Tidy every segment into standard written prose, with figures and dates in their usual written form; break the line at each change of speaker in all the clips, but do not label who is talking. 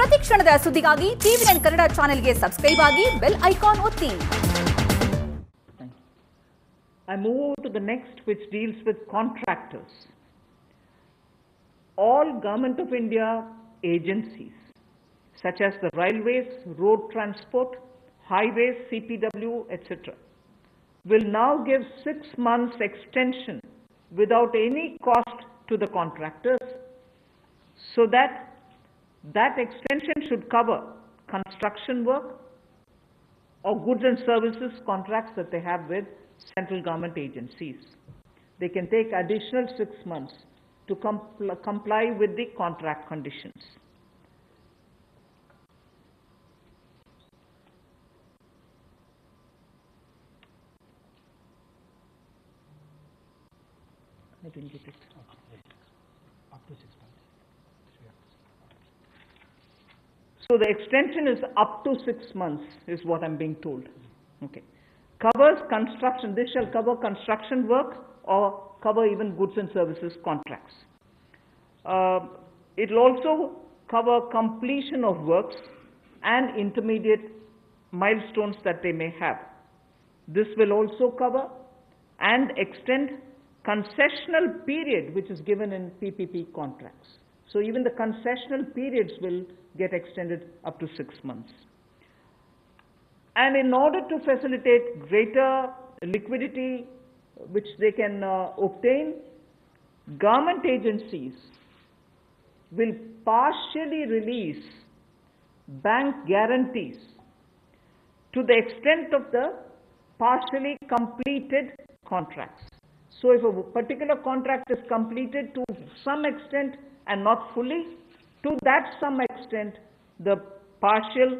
ಪ್ರತಿ ಕ್ಷಣದ ಸುದ್ದಿಗಾಗಿ ಟಿವಿ9 ಕನ್ನಡ ಚಾನೆಲ್ಗೆ ಸಬ್ಸ್ಕ್ರೈಬ್ ಆಗಿ ಬೆಲ್ ಐಕಾನ್ ಒತ್ತಿ.
I move to the next, which deals with contractors. All Government of India agencies, such as the railways, road transport, highways, CPW, etc., will now give 6 months extension without any cost to the contractors, so that extension should cover construction work or goods and services contracts that they have with central government agencies. They can take additional 6 months to comply with the contract conditions. I didn't get it. Up to 6 months. So the extension is up to 6 months is what I'm being told. Okay. Covers construction. This shall cover construction work or cover even goods and services contracts. It will also cover completion of works and intermediate milestones that they may have. This will also cover and extend concessional period which is given in PPP contracts. So even the concessional periods will get extended up to 6 months. And in order to facilitate greater liquidity which they can obtain, government agencies will partially release bank guarantees to the extent of the partially completed contracts. So if a particular contract is completed to some extent and not fully, to that some extent, the partial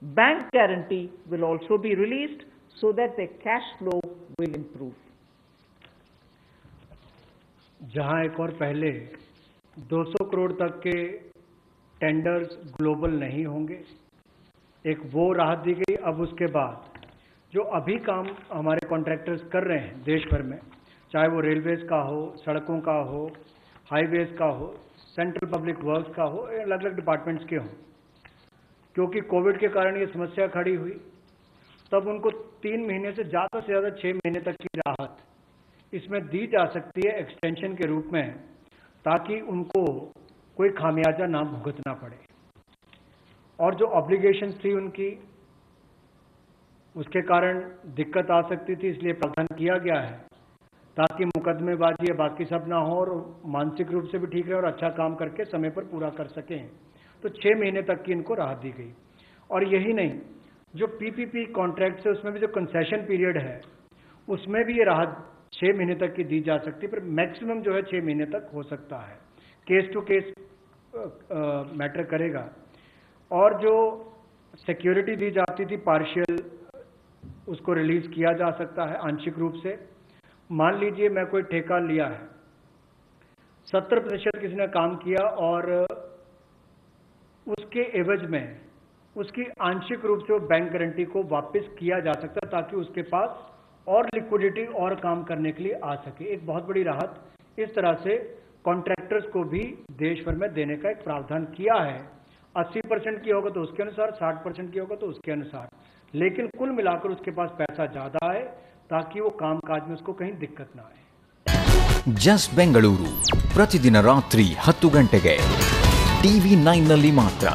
bank guarantee will also be released so that the cash flow will improve.
जहां एक और पहले 200 करोड़ तक के tenders global नहीं होंगे, एक वो राहत दी गई। अब उसके बाद जो अभी काम हमारे कॉन्ट्रैक्टर्स कर रहे हैं देश भर में, चाहे वो रेलवेज का हो, सड़कों का हो, हाईवेज का हो, सेंट्रल पब्लिक वर्क्स का हो, अलग अलग डिपार्टमेंट्स के हों, क्योंकि कोविड के कारण ये समस्या खड़ी हुई, तब उनको 3 महीने से ज़्यादा 6 महीने तक की राहत इसमें दी जा सकती है एक्सटेंशन के रूप में, ताकि उनको कोई खामियाजा ना भुगतना पड़े। और जो ऑब्लिगेशंस थी उनकी, उसके कारण दिक्कत आ सकती थी, इसलिए प्रावधान किया गया है ताकि मुकदमेबाजी या बाकी सब ना हो और मानसिक रूप से भी ठीक रहे और अच्छा काम करके समय पर पूरा कर सकें। तो 6 महीने तक की इनको राहत दी गई। और यही नहीं, जो पीपीपी कॉन्ट्रैक्ट है उसमें भी जो कंसेशन पीरियड है उसमें भी ये राहत 6 महीने तक की दी जा सकती है, पर मैक्सिमम जो है 6 महीने तक हो सकता है। केस टू केस मैटर करेगा। और जो सिक्योरिटी दी जाती थी पार्शियल, उसको रिलीज किया जा सकता है आंशिक रूप से। मान लीजिए मैं कोई ठेका लिया है, 70% किसी ने काम किया और उसके एवज में उसकी आंशिक रूप से वो बैंक गारंटी को वापस किया जा सकता है, ताकि उसके पास और लिक्विडिटी और काम करने के लिए आ सके। एक बहुत बड़ी राहत इस तरह से कॉन्ट्रैक्टर्स को भी देश भर में देने का एक प्रावधान किया है। 80% की होगा तो उसके अनुसार, 60% की होगा तो उसके अनुसार, लेकिन कुल मिलाकर उसके पास पैसा ज्यादा है ताकि वो काम काज में उसको कहीं दिक्कत ना आए।
जस्ट बेंगलुरु प्रतिदिन रात्रि 10 ಗಂಟೆಗೆ ಟಿವಿ9 ನಲ್ಲಿ ಮಾತ್ರ।